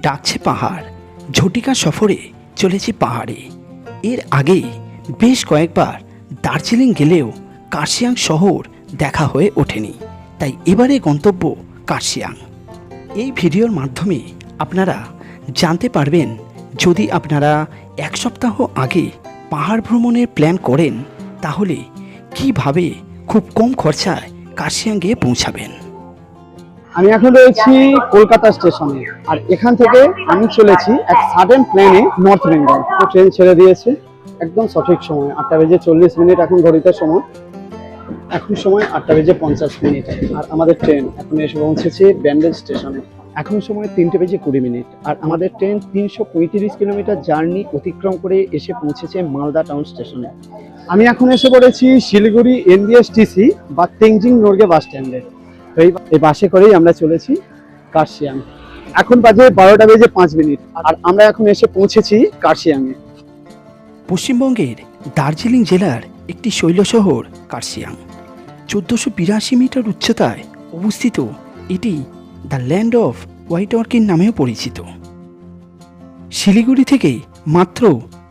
ডাকছে পাহাড়, ঝটিকা সফরে চলেছি পাহাড়ে। এর আগে বেশ কয়েকবার দার্জিলিং গেলেও কার্শিয়াং শহর দেখা হয়ে ওঠেনি, তাই এবারে গন্তব্য কার্শিয়াং। এই ভিডিওর মাধ্যমে আপনারা জানতে পারবেন, যদি আপনারা এক সপ্তাহ আগে পাহাড় ভ্রমণের প্ল্যান করেন তাহলে কিভাবে খুব কম খরচায় কার্শিয়াং গিয়ে পৌঁছাবেন। আমি এখন রয়েছি কলকাতা স্টেশনে, আর এখান থেকে আমি চলেছি এক সাডেন প্লেনে নর্থ বেঙ্গল। তো ট্রেন ছেড়ে দিয়েছে একদম সঠিক সময় 8:40 এখন ঘড়িতে সময়। এখন সময় 8:50, আর আমাদের ট্রেন এখন এসে পৌঁছেছে ব্যান্ডেল স্টেশনে। এখন সময় 3:20, আর আমাদের ট্রেন 335 কিলোমিটার জার্নি অতিক্রম করে এসে পৌঁছেছে মালদা টাউন স্টেশনে। আমি এখন এসে পড়েছি শিলিগুড়ি NBSTC বা তেনজিং নোরগে বাস স্ট্যান্ডে। এই বাসে করেই আমরা চলেছি কার্শিয়াং। এখন বাজে 12:05, আর আমরা এখন এসে পৌঁছেছি কার্শিয়াংয়ে। পশ্চিমবঙ্গের দার্জিলিং জেলার একটি শৈল শহর কার্শিয়াং। 1482 মিটার উচ্চতায় অবস্থিত এটি the land off white orchid নামেও পরিচিত। শিলিগুড়ি থেকে মাত্র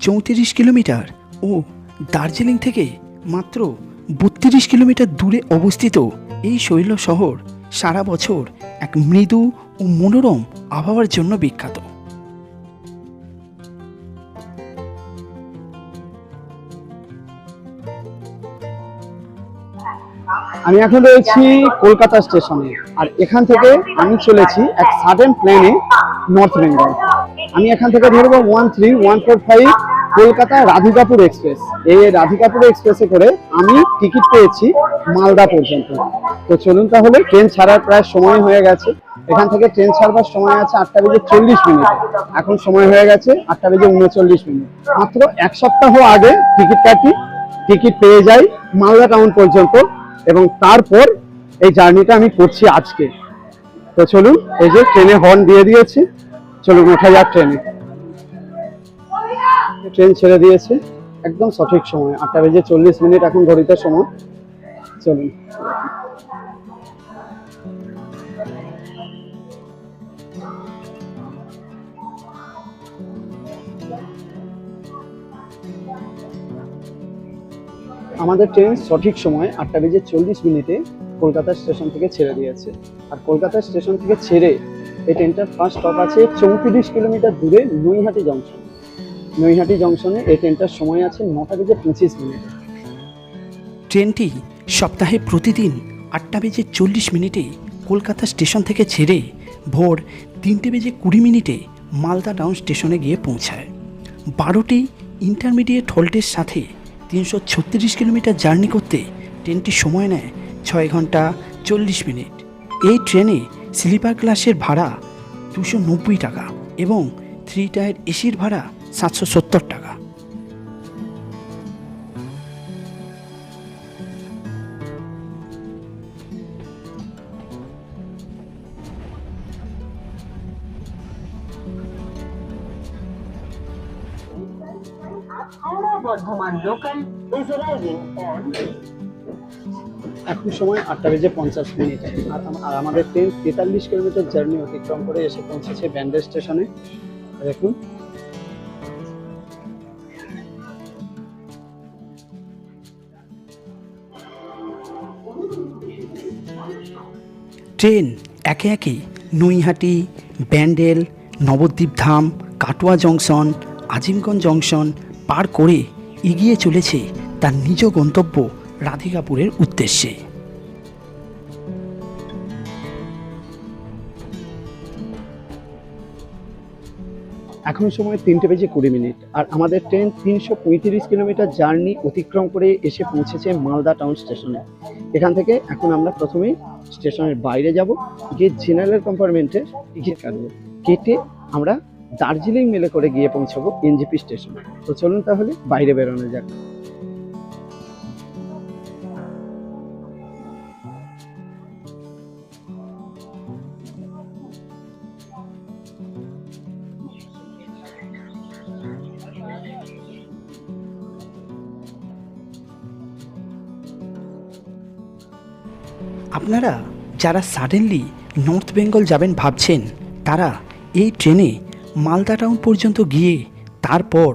34 কিলোমিটার ও দার্জিলিং থেকে মাত্র 32 কিলোমিটার দূরে অবস্থিত এই শৈল শহর সারা বছর এক মৃদু ও মনোরম আবহাওয়ার জন্য বিখ্যাত। আমি এখন রয়েছি কলকাতা স্টেশনে, আর এখান থেকে আমি চলেছি এক সাডেন প্লেনে নর্থ বেঙ্গল। আমি এখান থেকে ধরবো 13145 কলকাতা রাধিকাপুর এক্সপ্রেস। এই রাধিকাপুর এক্সপ্রেসে করে আমি টিকিট পেয়েছি মালদা পর্যন্ত। তো চলুন তাহলে, ট্রেন ছাড়ার প্রায় সময় হয়ে গেছে। এখান থেকে ট্রেন ছাড়বার সময় আছে 8:40। এখন সময় হয়ে গেছে 8:39। মাত্র এক সপ্তাহ আগে টিকিট কাটি, টিকিট পেয়ে যাই মালদা টাউন পর্যন্ত, এবং তারপর এই জার্নিটা আমি করছি আজকে। তো চলুন, এই যে ট্রেনে হর্ন দিয়ে দিয়েছে, চলুন ওঠা যাক ট্রেনে। ট্রেন ছেড়ে দিয়েছে একদম সঠিক সময় 8:40 এখন ঘড়িতে সময়। চলুন। আমাদের ট্রেন সঠিক সময় 8:40 কলকাতা স্টেশন থেকে ছেড়ে দিয়েছে। আর কলকাতা স্টেশন থেকে ছেড়ে এই ট্রেনটার ফার্স্ট স্টপ আছে 34 কিলোমিটার দূরে নৈহাটি জংশন। নৈহাটি জংশনে এই ট্রেনটার সময় আছে 9:25। ট্রেনটি সপ্তাহে প্রতিদিন 8:40 কলকাতা স্টেশন থেকে ছেড়ে ভোর 3:20 মালদা টাউন স্টেশনে গিয়ে পৌঁছায়। 12টি ইন্টারমিডিয়েট হল্টের সাথে 336 কিলোমিটার জার্নি করতে ট্রেনটি সময় নেয় 6 ঘন্টা 40 মিনিট। এই ট্রেনে স্লিপার ক্লাসের ভাড়া 290 টাকা এবং 3 টায়ার এসির ভাড়া 770 টাকা। Bardhaman local is arriving on এখন সময় 8:50, আর আমাদের ট্রেন 43 কিলোমিটার জার্নি অতিক্রম করে এসে পৌঁছেছে ব্যান্ডেল স্টেশনে। দেখুন, ট্রেন একে একে নৈহাটি, ব্যান্ডেল, নবদ্বীপ ধাম, কাটোয়া জংশন, আজিমগঞ্জ জংশন পার করে এগিয়ে চলেছে তার নিজ গন্তব্য রাধিকাপুরের উদ্দেশ্যে। এখন সময় 3:20, আর আমাদের ট্রেন 335 কিলোমিটার জার্নি অতিক্রম করে এসে পৌঁছেছে মালদা টাউন স্টেশনে। এখান থেকে এখন আমরা প্রথমেই স্টেশনের বাইরে যাব, গিয়ে জেনারেল কম্পার্টমেন্টের টিকিট কাটবো। কেটে আমরা দার্জিলিং মেলে করে গিয়ে পৌঁছাবো NGP স্টেশনে। তো চলুন তাহলে বাইরে বেরোনো যাক। আপনারা যারা সাডেনলি নর্থ বেঙ্গল যাবেন ভাবছেন, তারা এই ট্রেনে মালদা টাউন পর্যন্ত গিয়ে তারপর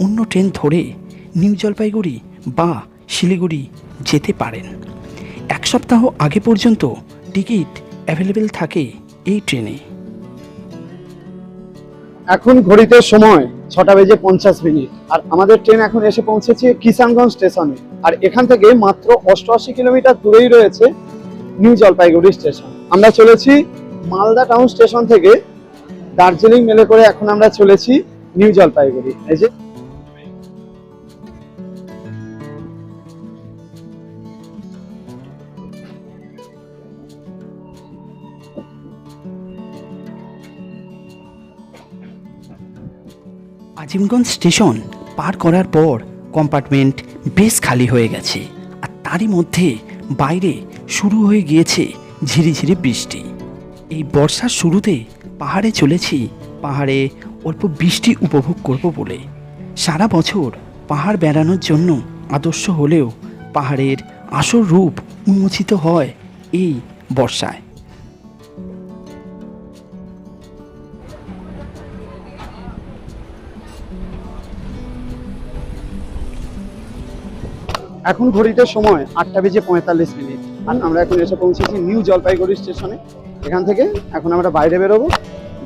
অন্য ট্রেন ধরে নিউ জলপাইগুড়ি বা শিলিগুড়ি যেতে পারেন। 1 সপ্তাহ আগে পর্যন্ত টিকিট অ্যাভেলেবেল থাকে এই ট্রেনে। এখন ঘড়িতে সময় 6:50 আর আমাদের ট্রেন এখন এসে পৌঁছেছে কিষানগঞ্জ স্টেশনে। আর এখান থেকে মাত্র 88 কিলোমিটার দূরেই রয়েছে নিউ জলপাইগুড়ি স্টেশন। আমরা চলেছি মালদা টাউন স্টেশন থেকে দার্জিলিং মেলে করে এখন আমরা চলেছি নিউ জলপাইগুড়ি। এই যে আজিমগঞ্জ স্টেশন পার করার পর কম্পার্টমেন্ট বেশ খালি হয়ে গেছে, আর তারই মধ্যে বাইরে শুরু হয়ে গিয়েছে ঝিরিঝিরি বৃষ্টি। এই বর্ষার শুরুতে পাহাড়ে চলেছি, পাহাড়ে অল্প বৃষ্টি উপভোগ করব বলে। সারা বছর পাহাড় বেড়ানোর জন্য আদর্শ হলেও পাহাড়ের আসল রূপ উন্মোচিত হয় এই বর্ষায়। এখন ঘড়িতে সময় 8:45 আর আমরা এখন এসে পৌঁছেছি নিউ জলপাইগুড়ি স্টেশনে। এখান থেকে এখন আমরা বাইরে বেরোবো।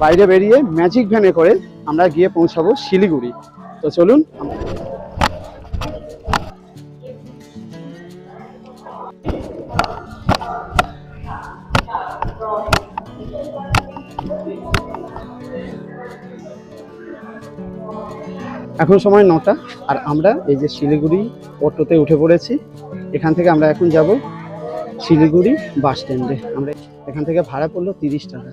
বাইরে বেরিয়ে ম্যাজিক ভ্যানে করে আমরা গিয়ে পৌঁছাবো শিলিগুড়ি। তো চলুন। এখন সময় 9টা আর আমরা এই যে শিলিগুড়ি অটোতে উঠে পড়েছি। এখান থেকে আমরা এখন যাব শিলিগুড়ি বাস স্ট্যান্ডে। আমরা এখান থেকে ভাড়া পড়লো 30 টাকা।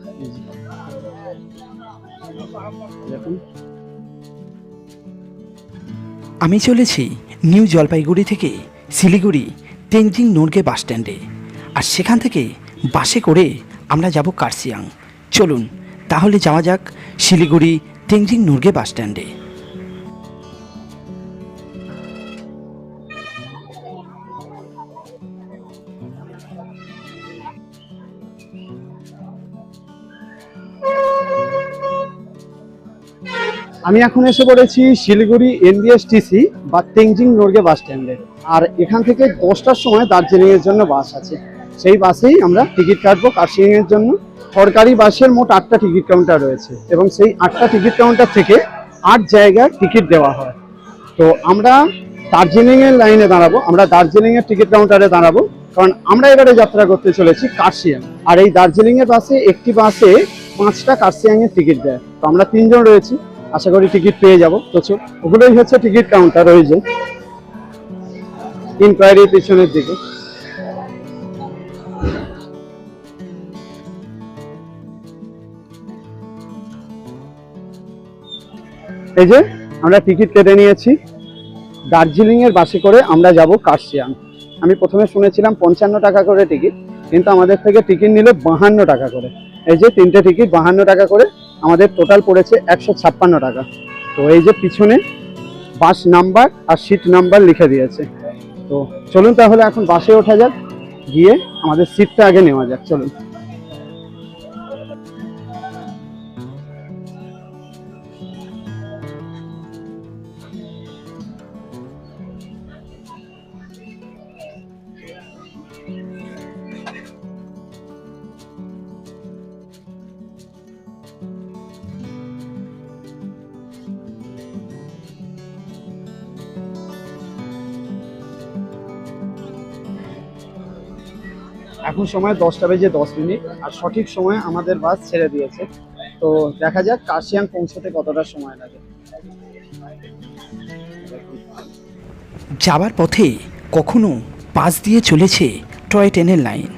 দেখুন, আমি চলেছি নিউ জলপাইগুড়ি থেকে শিলিগুড়ি তেনজিং নোরগে বাস স্ট্যান্ডে, আর সেখান থেকে বাসে করে আমরা যাব কার্শিয়াং। চলুন তাহলে যাওয়া যাক শিলিগুড়ি তেনজিং নোরগে বাস স্ট্যান্ডে। আমি এখন এসে পড়েছি শিলিগুড়ি এনবিএসটিসি বা তেনজিং নোরগে বাস স্ট্যান্ডে। আর এখান থেকে 10টার সময় দার্জিলিং এর জন্য বাস আছে। সেই বাসেই আমরা টিকিট কাটবো কার্শিয়াং এর জন্য। সরকারি বাসের মোট 8টা টিকিট কাউন্টার রয়েছে এবং সেই 8টা টিকিট কাউন্টার থেকে 8 জায়গার টিকিট দেওয়া হয়। তো আমরা দার্জিলিং এর লাইনে দাঁড়াবো, আমরা দার্জিলিং এর টিকিট কাউন্টারে দাঁড়াবো, কারণ আমরা এবারে যাত্রা করতে চলেছি কার্শিয়াং। আর এই দার্জিলিং এর বাসে একটি বাসে 5টা কার্শিয়াং এর টিকিট দেয়। তো আমরা 3 জন রয়েছি, আশা করি টিকিট পেয়ে যাবো। তো ওগুলোই হচ্ছে টিকিট কাউন্টার, ওই যে ইনকোয়ারি পিছনের দিকে। এই যে আমরা টিকিট কেটে নিয়েছি। দার্জিলিং এর বাসে করে আমরা যাব কার্শিয়াং। আমি প্রথমে শুনেছিলাম 55 টাকা করে টিকিট, কিন্তু আমাদের থেকে টিকিট নিল 52 টাকা করে। এই যে 3টে টিকিট 52 টাকা করে, আমাদের টোটাল পড়েছে 156 টাকা। তো এই যে পিছনে বাস নাম্বার আর সিট নাম্বার লিখে দিয়েছে। তো চলুন তাহলে এখন বাসে ওঠা যাক, গিয়ে আমাদের সিটটা আগে নেওয়া যাক। চলুন। এখন সময় 10:10 আর সঠিক সময়ে আমাদের বাস ছেড়ে দিয়েছে। তো দেখা যাক কার্শিয়াং পৌঁছতে কতটা সময় লাগে। যাওয়ার পথে কখনো পাশ দিয়ে চলেছে টয় ট্রেনের লাইন,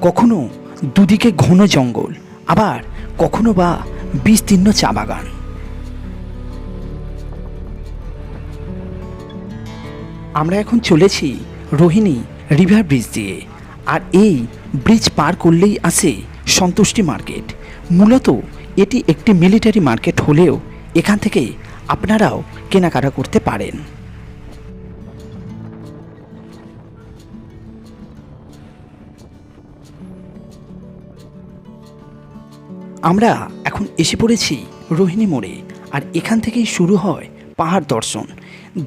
কখনো দুদিকে ঘন জঙ্গল, আবার কখনো বা বিস্তীর্ণ চা বাগান। আমরা এখন চলেছি রোহিণী রিভার ব্রিজ দিয়ে, আর এই ব্রিজ পার করলেই আসে সন্তুষ্টি মার্কেট। মূলত এটি একটি মিলিটারি মার্কেট হলেও এখান থেকে আপনারাও কেনাকাটা করতে পারেন। আমরা এখন এসে পড়েছি রোহিণী মোড়ে, আর এখান থেকেই শুরু হয় পাহাড় দর্শন।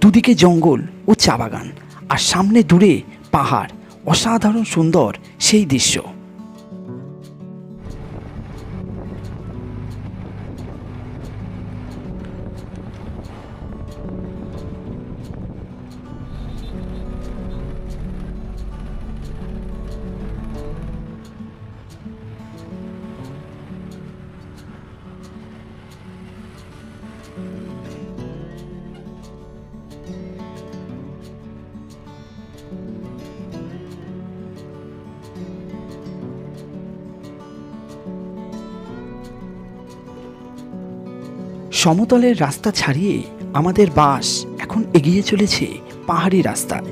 দুদিকে জঙ্গল ও চা বাগান, আর সামনে দূরে পাহাড়, অসাধারণ সুন্দর সেই দৃশ্য। সমতলের রাস্তা ছাড়িয়ে আমাদের বাস এখন এগিয়ে চলেছে পাহাড়ি রাস্তায়।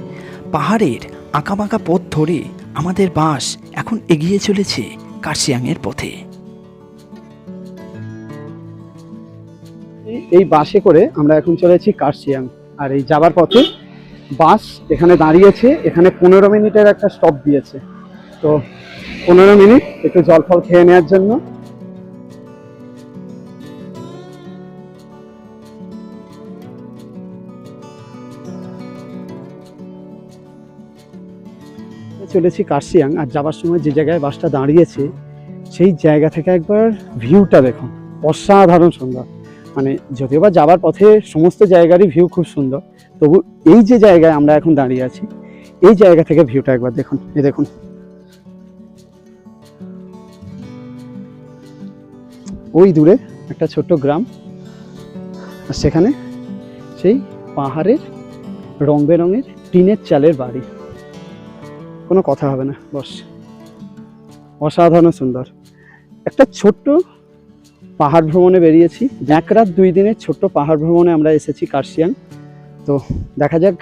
পাহাড়ের আঁকাবাঁকা পথ ধরে আমাদের বাস এখন এগিয়ে চলেছে কার্শিয়াংয়ের পথে। এই বাসে করে আমরা এখন চলেছি কার্শিয়াং। আর এই যাবার পথে বাস এখানে দাঁড়িয়েছে, এখানে 15 মিনিটের একটা স্টপ দিয়েছে। তো 15 মিনিট একটু জল ফল খেয়ে নেওয়ার জন্য চলেছি কার্শিয়াং। আর যাবার সময় যে জায়গায় বাসটা দাঁড়িয়েছে সেই জায়গা থেকে একবার ভিউটা দেখুন, অসাধারণ সুন্দর। মানে যদিও বা যাবার পথে সমস্ত জায়গারই ভিউ খুব সুন্দর, তবু এই যে জায়গায় আমরা এখন দাঁড়িয়ে আছি এই জায়গা থেকে ভিউটা একবার দেখুন। এই দেখুন, ওই দূরে একটা ছোট্ট গ্রাম, আর সেখানে সেই পাহাড়ের রং বেরঙের টিনের চালের বাড়ি। কোনো কথা হবে না, বস অসাধারণ সুন্দর। একটা ছোট্ট পাহাড় ভ্রমণে বেরিয়েছি, 1 রাত 2 দিনের ছোট্ট পাহাড় ভ্রমণে আমরা এসেছি কার্শিয়াং। তো দেখা যাক।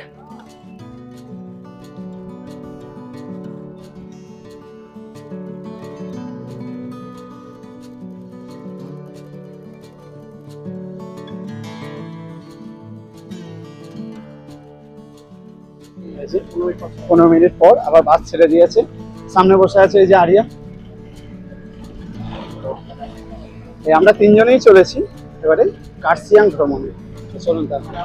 হয়েছে 15 মিনিট পর আবার বাস ছেড়ে দিয়েছে। সামনে বসে আছে এই যে আরিয়া। এই আমরা তিনজনেই চলেছি এবারে কার্শিয়াং ভ্রমণে। চলুন তাহলে।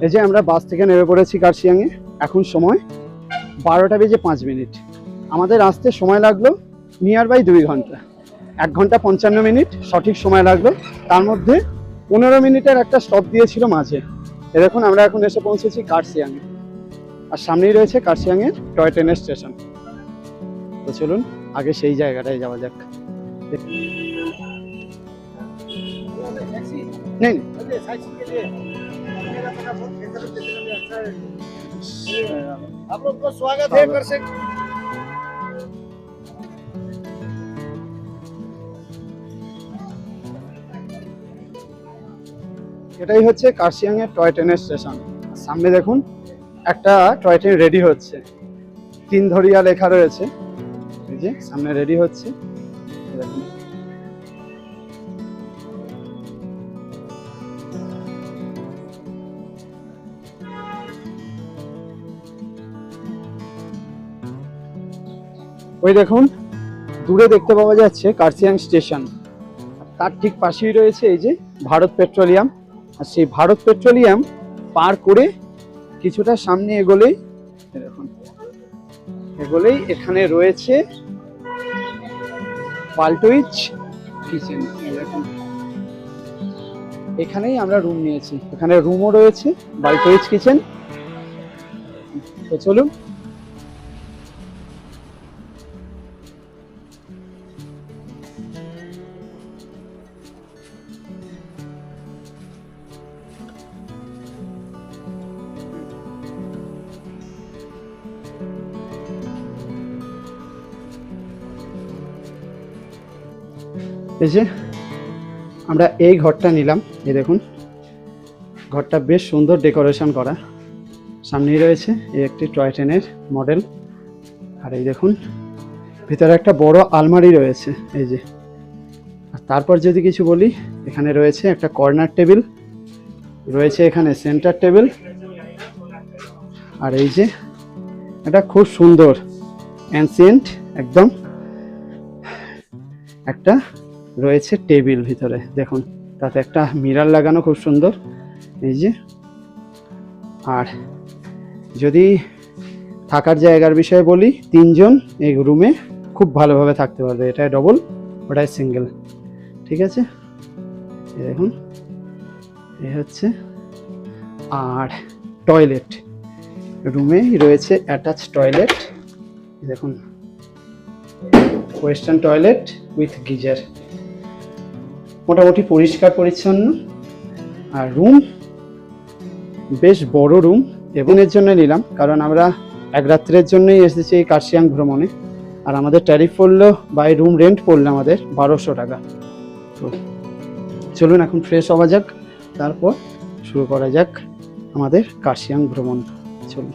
এই যে আমরা বাস থেকে নেমে পড়েছি কার্শিয়াংয়ে। এখন সময় 12টা বেজে 5 মিনিট। আমাদের আসতে সময় লাগলো নিয়ার বাই 2 ঘন্টা, 1 ঘন্টা 55 মিনিট সঠিক সময় লাগলো। তার মধ্যে 15 মিনিটের একটা স্টপ দিয়েছিল মাঝে। এ দেখুন আমরা এখন এসে পৌঁছেছি কার্শিয়াংয়ে, আর সামনেই রয়েছে কার্শিয়াংয়ের টয় ট্রেনের স্টেশন। তো চলুন আগে সেই জায়গাটায় যাওয়া যাক। নেই आप लोग को स्वागत है कर से। এটাই হচ্ছে কার্শিয়াং এর টয় ট্রেনের স্টেশন। সামনে দেখুন একটা টয় ট্রেন রেডি হচ্ছে, 3 ধরিয়া লেখা রয়েছে। এই যে সামনে রেডি হচ্ছে, দেখুন। ওই দেখুন দূরে দেখতে পাওয়া যাচ্ছে কার্শিয়াং স্টেশন, তার ঠিক পাশেই রয়েছে এই যে ভারত পেট্রোলিয়াম। আর সেই ভারত পেট্রোলিয়াম পার করে কিছুটা সামনে এগোলেই দেখুন, এগোলেই এখানে রয়েছে বাল্টোইচ কিচেন। দেখুন এখানেই আমরা রুম নিয়েছি, এখানে রুমও রয়েছে, বাল্টোইচ কিচেন। তো চলুন। এই যে আমরা এই ঘরটা নিলাম। এই দেখুন, ঘরটা বেশ সুন্দর ডেকোরেশন করা। সামনেই রয়েছে এই একটি টয় ট্রেনের মডেল। আর এই দেখুন ভিতরে একটা বড় আলমারি রয়েছে এই যে। আর তারপর যদি কিছু বলি, এখানে রয়েছে একটা কর্নার টেবিল, রয়েছে এখানে সেন্টার টেবিল, আর এই যে এটা খুব সুন্দর অ্যানসিয়েন্ট একদম একটা রয়েছে টেবিল ভিতরে। দেখুন তাতে একটা মিরর লাগানো, খুব সুন্দর এই যে। আর যদি থাকার জায়গার বিষয়ে বলি, 3 জন এই রুমে খুব ভালোভাবে থাকতে পারবে। এটা ডবল, ওটাই সিঙ্গেল, ঠিক আছে। এই দেখুন এই হচ্ছে। আর টয়লেট, রুমেই রয়েছে অ্যাটাচ টয়লেট। দেখুন ওয়েস্টার্ন টয়লেট উইথ গিজার, মোটামুটি পরিষ্কার পরিচ্ছন্ন। আর রুম বেশ বড় রুম। এর জন্য নিলাম কারণ আমরা এক রাত্রের জন্যই এসেছি এই কার্শিয়াং ভ্রমণে। আর আমাদের ট্যারিফ পড়লো বাই রুম রেন্ট পড়লো আমাদের 1200 টাকা। তো চলুন এখন ফ্রেশ হওয়া যাক, তারপর শুরু করা যাক আমাদের কার্শিয়াং ভ্রমণ। চলুন।